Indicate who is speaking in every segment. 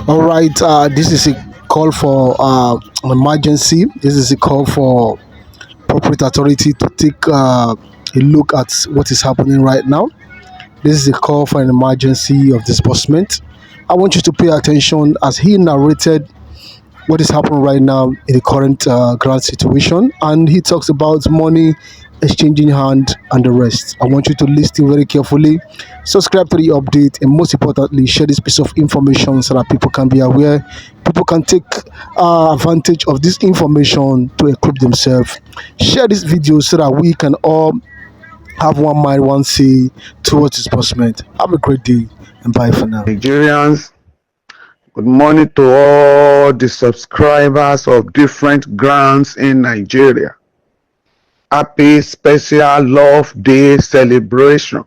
Speaker 1: All right, this is a call for an emergency. This is a call for corporate authority to take a look at what is happening right now. This is a call for an emergency of disbursement. I want you to pay attention as he narrated what is happening right now in the current grant situation, and he talks about money exchanging hand and the rest. I want you to listen very carefully, subscribe to the update, and most importantly, share this piece of information so that people can be aware. People can take advantage of this information to equip themselves. Share this video so that we can all have one mind, one say towards disbursement. Have a great day and bye for now.
Speaker 2: Nigerians, good morning to all the subscribers of different grants in Nigeria. Happy special Love Day celebration.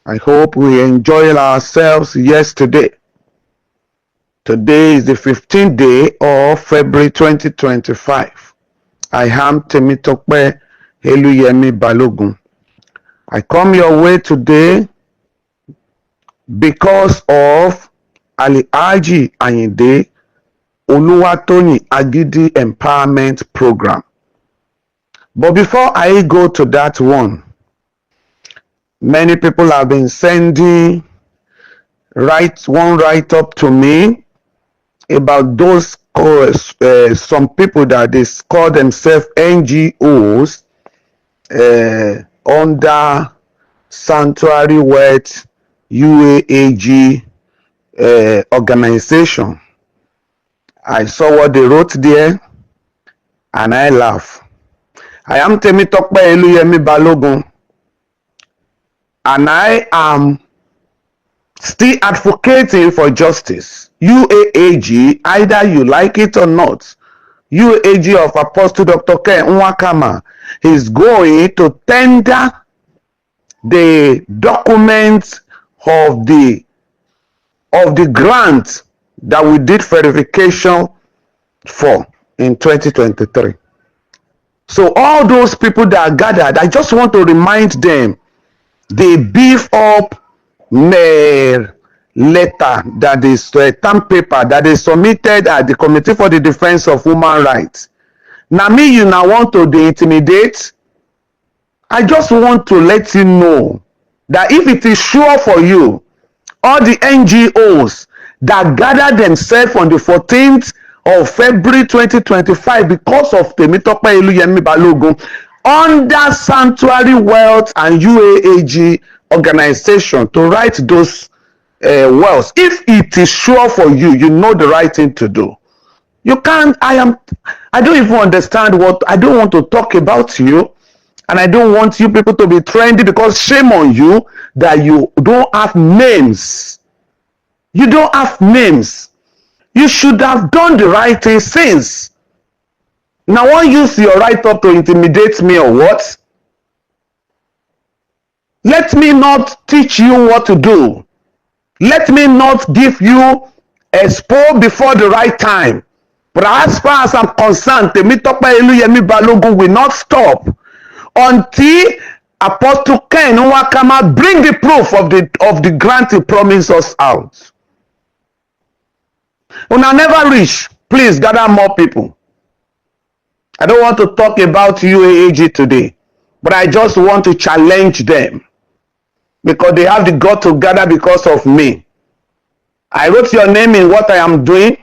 Speaker 2: I hope we enjoyed ourselves yesterday. Today is the 15th day of February 2025. I am Temitope Eluyemi Balogun. I come your way today because of UAAG and Oluwatoyin Agidi Empowerment Program. But before I go to that one, many people have been sending write-up to me about those some people that they call themselves NGOs under Sanctuary Wealth UAAG organization. I saw what they wrote there and I laugh. I am Temitope Eluyemi Balogun and I am still advocating for justice. UAAG, either you like it or not, UAAG of Apostle Dr. Ken Nwakama is going to tender the documents of the grant that we did verification for in 2023. So all those people that are gathered, I just want to remind them, they beef up the letter that is stamp paper that is submitted at the Committee for the Defense of Human Rights. Now me, you now want to intimidate. I just want to let you know that if it is sure for you, all the NGOs that gathered themselves on the 14th of February 2025 because of Temitope Eluyemi Balogun under Sanctuary Wealth and UAAG organization to write those wealth. If it is sure for you, you know the right thing to do. You can't, I don't even understand I don't want to talk about you. And I don't want you people to be trendy because shame on you that you don't have names. You don't have names. You should have done the right thing since. Now, won't use your write-up to intimidate me or what? Let me not teach you what to do. Let me not give you expo before the right time. But as far as I'm concerned, Temitope Eluyemi Balogun will not stop until Apostle Ken Nwakama bring the proof of the grant he promised us out. When I never reach, please gather more people. I don't want to talk about UAAG today, but I just want to challenge them because they have the gut to gather because of me. I wrote your name in what I am doing.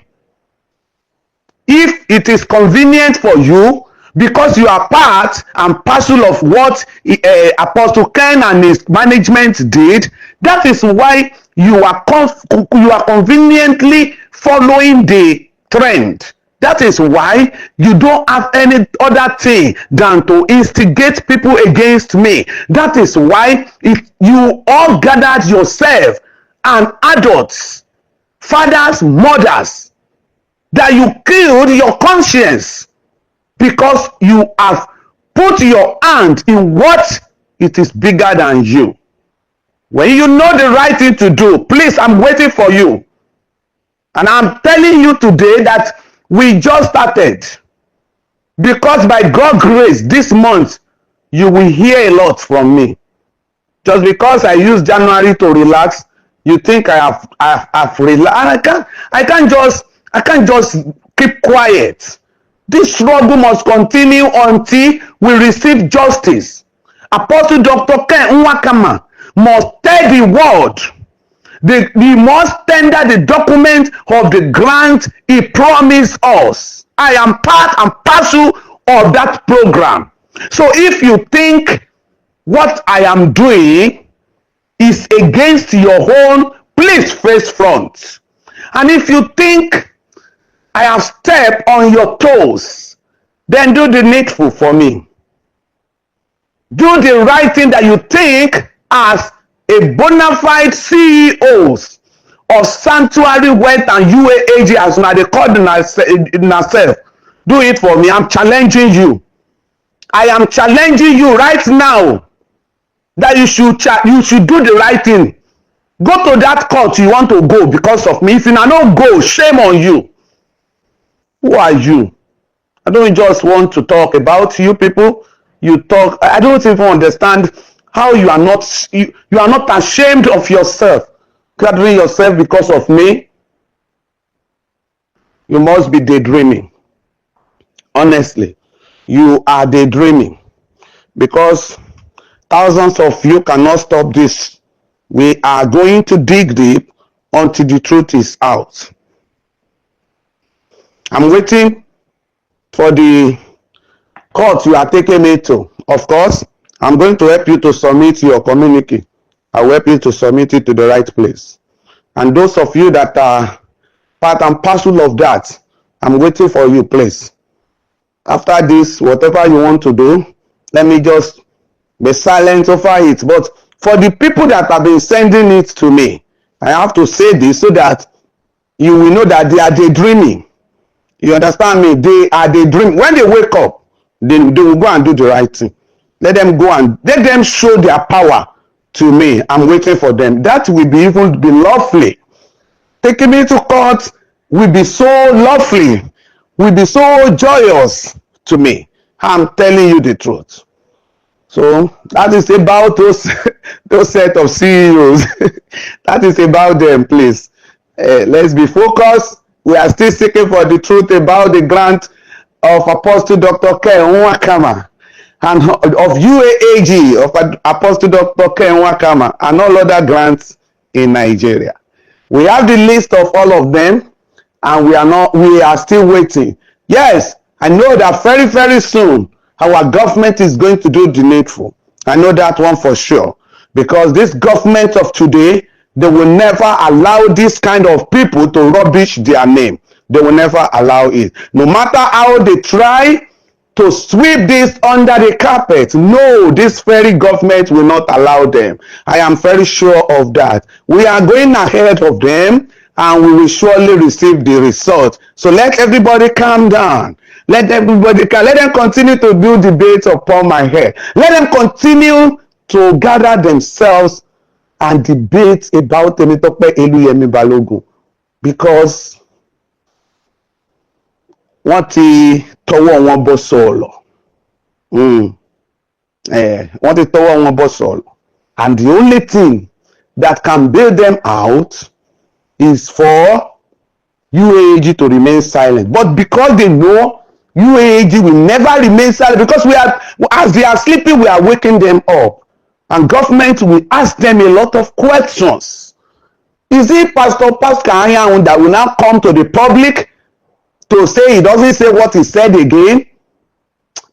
Speaker 2: If it is convenient for you, because you are part and parcel of what Apostle Ken and his management did, that is why you are conveniently following the trend. That is why you don't have any other thing than to instigate people against me. That is why if you all gathered yourself and adults, fathers, mothers, that you killed your conscience because you have put your hand in what it is bigger than you. When you know the right thing to do, please, I'm waiting for you. And I'm telling you today that we just started. Because by God's grace, this month, you will hear a lot from me. Just because I use January to relax, You think I've relaxed? I can't just keep quiet. This struggle must continue until we receive justice. Apostle Dr. Ken Nwakama must tell the world. We must tender the document of the grant he promised us. I am part and parcel of that program. So if you think what I am doing is against your own, please face front. And if you think I have stepped on your toes, then do the needful for me. Do the right thing that you think as a bona fide CEOs of Sanctuary Wealth and UAAG, as now they call themselves. Do it for me. I'm challenging you. I am challenging you right now that you should do the right thing. Go to that court you want to go because of me. If you not go, shame on you. Who are you? I don't just want to talk about you people. You talk. I don't even understand how you are not ashamed of yourself, gathering yourself because of me. You must be daydreaming. Honestly, you are daydreaming because thousands of you cannot stop this. We are going to dig deep until the truth is out. I'm waiting for the court you are taking me to. Of course, I'm going to help you to submit your communique. I will help you to submit it to the right place. And those of you that are part and parcel of that, I'm waiting for you, please. After this, whatever you want to do, let me just be silent over it. But for the people that have been sending it to me, I have to say this so that you will know that they are daydreaming. You understand me? They are daydreaming. When they wake up, they will go and do the right thing. Let them go and let them show their power to me. I'm waiting for them. That will be even be lovely. Taking me to court will be so lovely, will be so joyous to me. I'm telling you the truth. So that is about those set of CEOs. That is about them, please. Let's be focused. We are still seeking for the truth about the grant of Apostle Dr. Ken Nwakama and of UAAG of Apostle Dr. Ken Nwakama and all other grants in Nigeria. We have the list of all of them, and we are still waiting. Yes, I know that very, very soon our government is going to do the needful. I know that one for sure. Because this government of today, they will never allow this kind of people to rubbish their name. They will never allow it. No matter how they try to sweep this under the carpet, no, this very government will not allow them. I am very sure of that. We are going ahead of them, and we will surely receive the result. So let everybody calm down. Let them continue to do debates upon my head. Let them continue to gather themselves and debate about Temitope Eluyemi Balogun, because wọ́n ti tọwọ́ wọn bọ́ sọ̀lọ̀. Wọ́n ti tọwọ́ wọn bọ́ sọ̀lọ̀. And the only thing that can bail them out is for UAAG to remain silent. But because they know UAAG will never remain silent, because as they are sleeping, we are waking them up. And government will ask them a lot of questions. Is it Pastor Anyanwu that will now come to the public to say he doesn't say what he said again?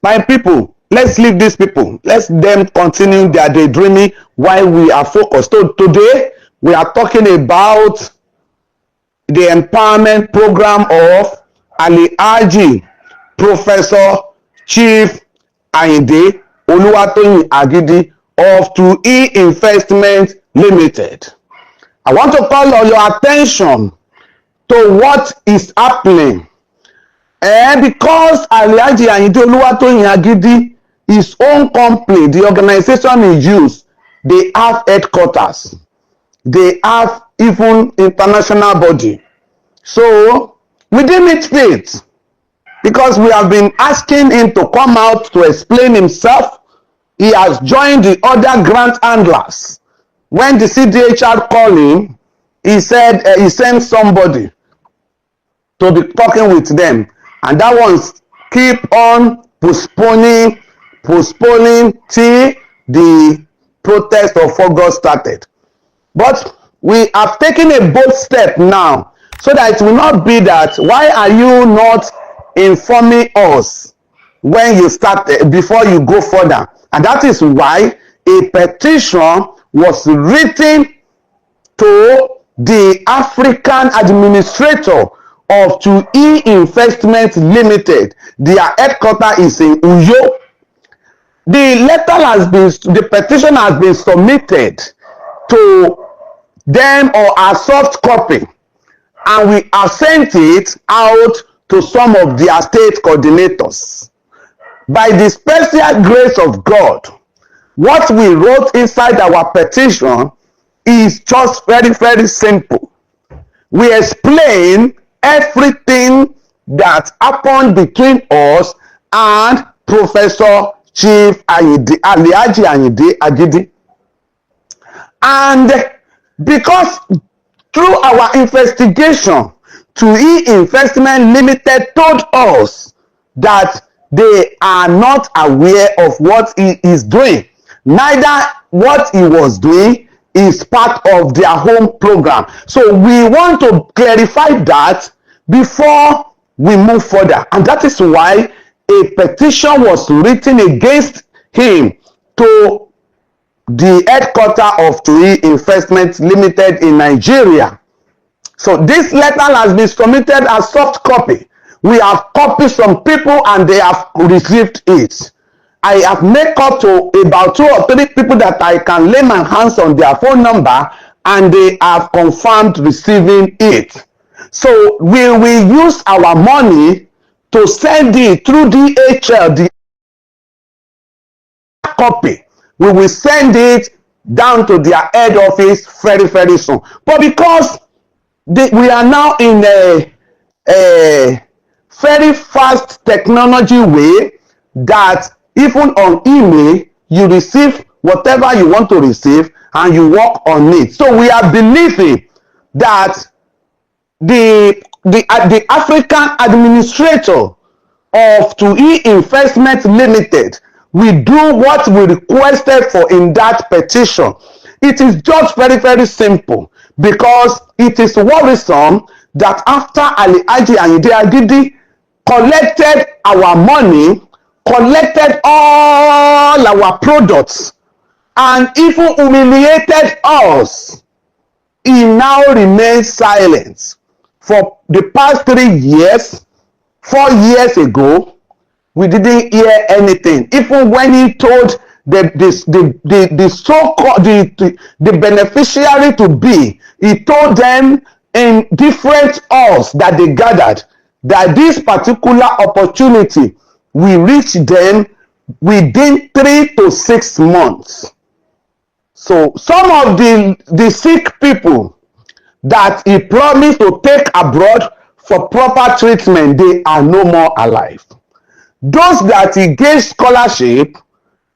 Speaker 2: My people, let's leave these people. Let them continue their daydreaming while we are focused. So today, we are talking about the empowerment program of Alhaji Professor Chief Ayinde Oluwatoyin Agidi of 2E Investment Limited. I want to call your attention to what is happening. And because Alhaji Ayinde Oluwatoyin Agidi, his own company, the organization he used, they have headquarters. They have even international body. So we didn't meet faith, because we have been asking him to come out to explain himself. He has joined the other grant handlers. When the CDHR called him, he said he sent somebody to be talking with them, and that one's keep on postponing till the protest of August started. But we have taken a bold step now, so that it will not be that, why are you not informing us when you start, before you go further? And that is why a petition was written to the African administrator of 2E Investment Limited. Their headquarters is in Uyo. The petition has been submitted to them, or a soft copy, and we have sent it out to some of their state coordinators. By the special grace of God, what we wrote inside our petition is just very, very simple. We explain everything that happened between us and Professor Chief Alhaji Ayinde Agidi. And because through our investigation, 2E Investment Limited told us that they are not aware of what he is doing. Neither what he was doing is part of their home program. So we want to clarify that before we move further. And that is why a petition was written against him to the headquarters of 2E Investment Limited in Nigeria. So this letter has been submitted as soft copy. We have copied some people and they have received it. I have made up to about 2 or 3 people that I can lay my hands on their phone number, and they have confirmed receiving it. So we will use our money to send it through DHL, the copy. We will send it down to their head office very, very soon. But because we are now in a very fast technology way, that even on email, you receive whatever you want to receive and you work on it. So we are believing that the African administrator of 2E Investment Limited will do what we requested for in that petition. It is just very, very simple, because it is worrisome that after Alhaji Ayinde Agidi collected our money, collected all our products, and even humiliated us, he now remains silent. For the past 3 years, 4 years ago, we didn't hear anything. Even when he told the so-called the beneficiary to be, he told them in different halls that they gathered that this particular opportunity will reach them within 3 to 6 months. So some of the sick people that he promised to take abroad for proper treatment, they are no more alive. Those that he gave scholarship,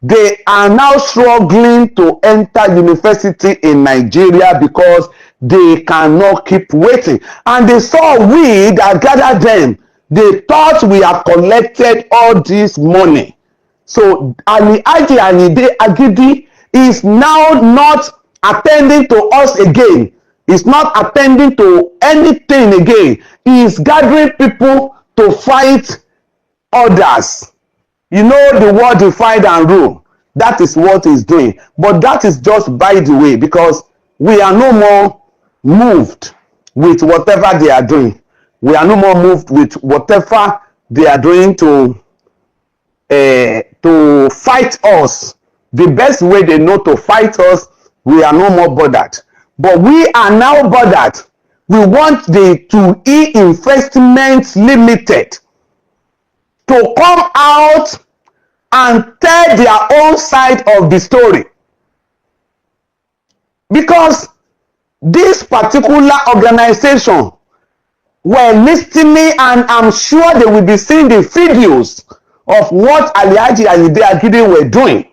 Speaker 2: they are now struggling to enter university in Nigeria because they cannot keep waiting. And they saw we that gathered them. They thought we have collected all this money. So Alhaji Ayinde Agidi is now not attending to us again. He's not attending to anything again. He is gathering people to fight others. You know the word divide and rule. That is what he's doing. But that is just by the way, because we are no more moved with whatever they are doing. We are no more moved with whatever they are doing to fight us. The best way they know to fight us, we are no more bothered. But we are now bothered. We want the 2E Investment Limited to come out and tell their own side of the story. Because this particular organization were listening, and I'm sure they will be seeing the videos of what Alhaji Ayinde Agidi were doing.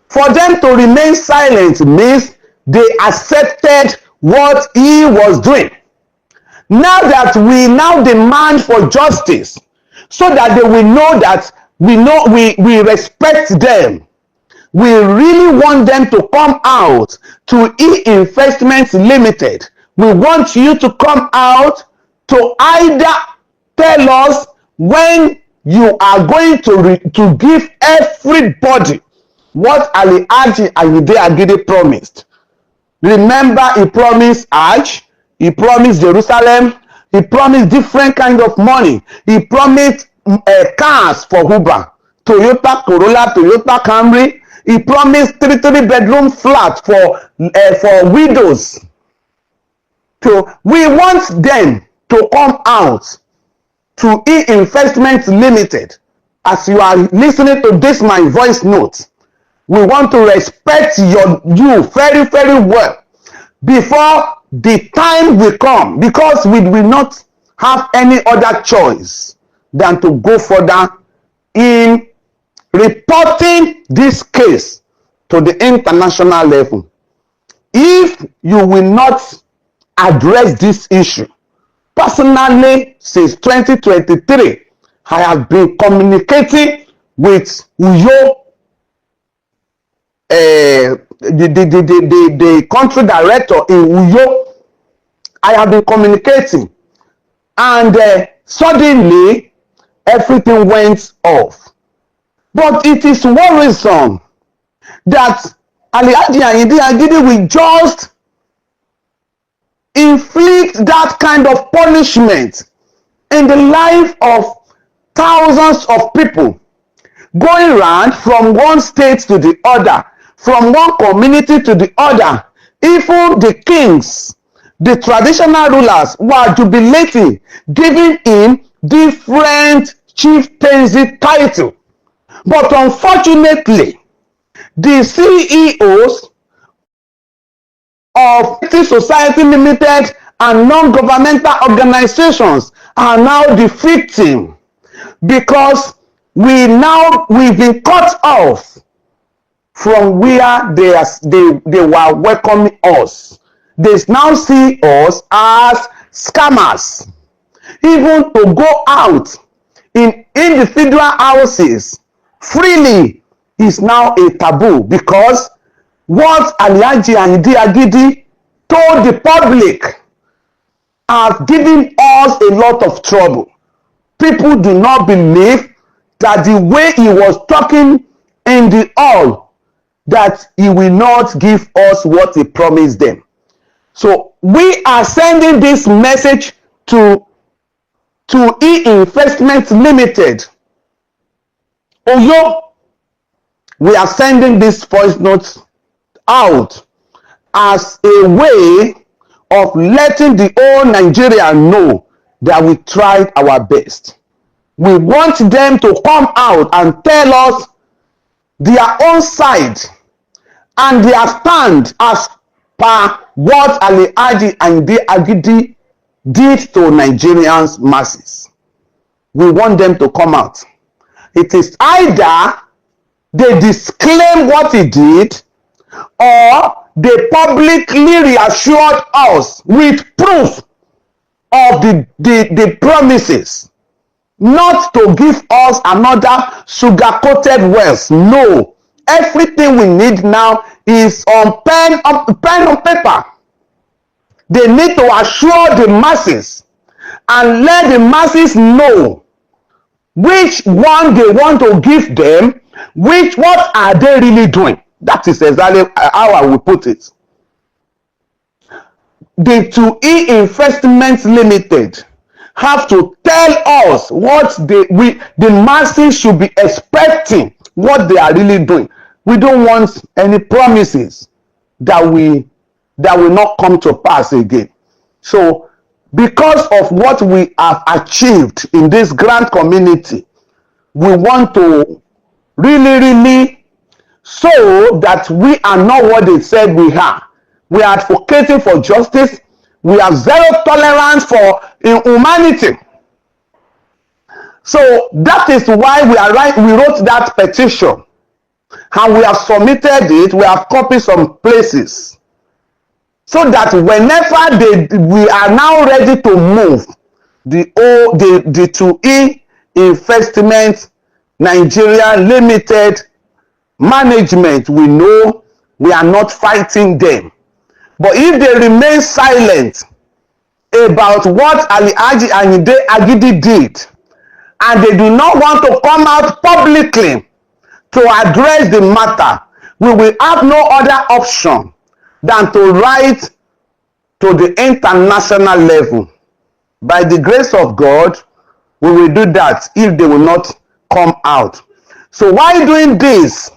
Speaker 2: For them to remain silent means they accepted what he was doing. Now that we now demand for justice, so that they will know that we respect them. We really want them to come out to E-Investments Limited. We want you to come out to either tell us when you are going to give everybody what Alhaji Ayinde Agidi promised. Remember, he promised Hajj, he promised Jerusalem, he promised different kind of money. He promised cars for Uber, Toyota Corolla, Toyota Camry. He promised three bedroom flat for widows. So we want them to come out to E-Investments Limited. As you are listening to this, my voice note, we want to respect you very, very well before the time will come, because we will not have any other choice than to go further in reporting this case to the international level. If you will not address this issue, personally, since 2023, I have been communicating with Uyo, the country director in Uyo. I have been communicating, and suddenly everything went off. But it is worrisome that Alhaji Ayinde Agidi will just inflict that kind of punishment in the life of thousands of people, going around from one state to the other, from one community to the other. Even the kings, the traditional rulers, were jubilating, giving him different chieftaincy title. But unfortunately, the CEOs of Society Limited and non-governmental organizations are now the victim, because we've been cut off from where they were welcoming us. They now see us as scammers. Even to go out in individual houses freely is now a taboo, because what Alhaji Ayinde Agidi told the public has given us a lot of trouble. People do not believe that the way he was talking in the hall, that he will not give us what he promised them. So we are sending this message to E-Investments Limited. Uyo, we are sending this voice note out as a way of letting the whole Nigeria know that we tried our best. We want them to come out and tell us their own side and their stand as per what Alhaji Ayinde Agidi did to Nigerians masses. We want them to come out. It is either they disclaim what he did, or they publicly reassured us with proof of the promises, not to give us another sugar-coated words. No, everything we need now is on pen on paper. They need to assure the masses and let the masses know which one they want to give them, what are they really doing. That is exactly how I will put it. The two E-Investments Limited have to tell us what the masses should be expecting, what they are really doing. We don't want any promises that will not come to pass again. So, because of what we have achieved in this grand community, we want to really so that we are not what they said we are. We are advocating for justice. We have zero tolerance for inhumanity. So that is why we wrote that petition, and we have submitted it. We have copied some places. so that whenever we are now ready to move, the 2E Investment Nigeria Limited management, we know we are not fighting them. But if they remain silent about what Alhaji Ayinde Agidi did, and they do not want to come out publicly to address the matter, we will have no other option than to write to the international level. By the grace of God, we will do that if they will not come out. So while doing this,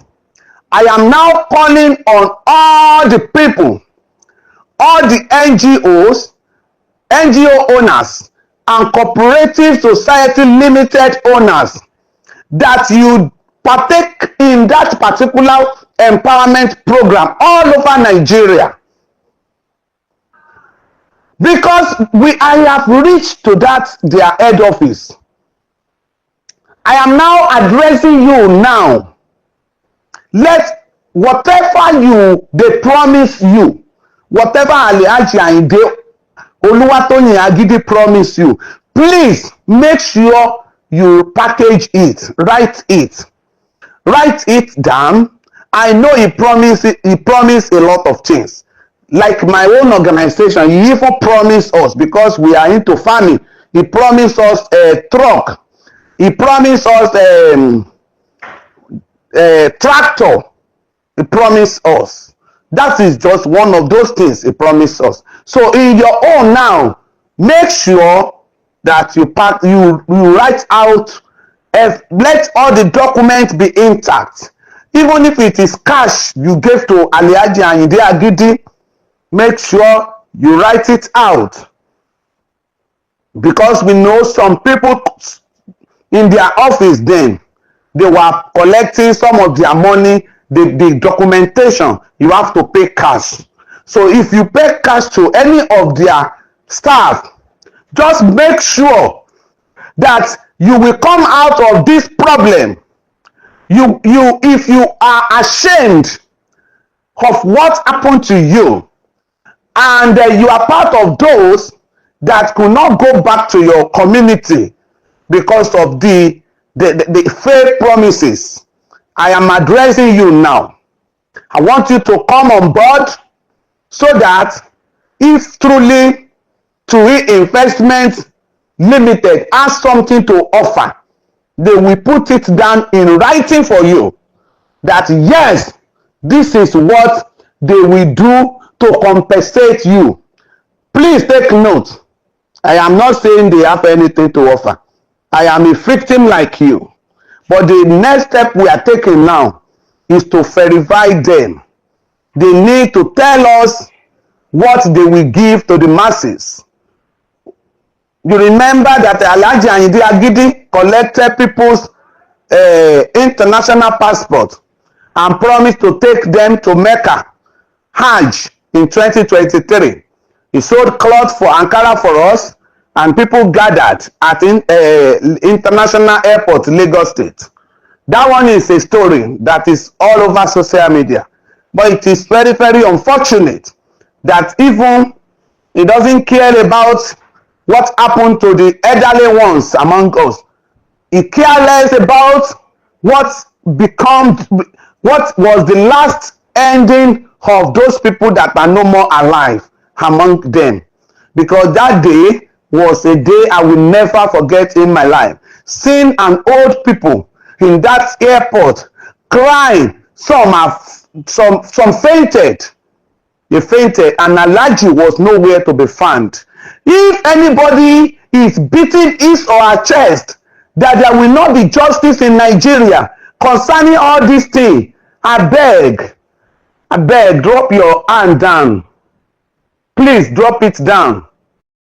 Speaker 2: I am now calling on all the people, all the NGOs, NGO owners, and cooperative society limited owners, that you partake in that particular empowerment program all over Nigeria. Because I have reached to that their head office. I am now addressing you now. Let whatever they promise you, whatever Alhaji Ayinde Oluwatoyin Agidi promise you, please make sure you package it, write it down. I know he promised a lot of things. Like my own organization, he even promised us, because we are into farming, he promised us a truck, he promised us a tractor, he promised us. That is just one of those things he promised us. So in your own now, make sure that you write out, let all the documents be intact. Even if it is cash you gave to Alhaji Ayinde Agidi, make sure you write it out. Because we know some people in their office then, they were collecting some of their money, the documentation, you have to pay cash. So if you pay cash to any of their staff, just make sure that you will come out of this problem. If you are ashamed of what happened to you, and you are part of those that could not go back to your community because of the fake promises, I am addressing you now. I want you to come on board, so that if truly 2E Investment Limited has something to offer, they will put it down in writing for you, that yes, this is what they will do to compensate you. Please take note. I am not saying they have anything to offer. I am a victim like you. But the next step we are taking now is to verify them. They need to tell us what they will give to the masses. You remember that Alhaji Ayinde Agidi collected people's international passport and promised to take them to Mecca, Hajj, in 2023. He sold cloth for Ankara for us, and people gathered at International Airport, Lagos State. That one is a story that is all over social media. But it is very, very unfortunate that even he doesn't care about what happened to the elderly ones among us. He cares less about what was the last ending of those people that are no more alive among them. Because that day was a day I will never forget in my life. Seeing an old people in that airport crying, some fainted. They fainted, and Alhaji was nowhere to be found. If anybody is beating his or her chest that there will not be justice in Nigeria concerning all these things, I beg, drop your hand down. Please drop it down.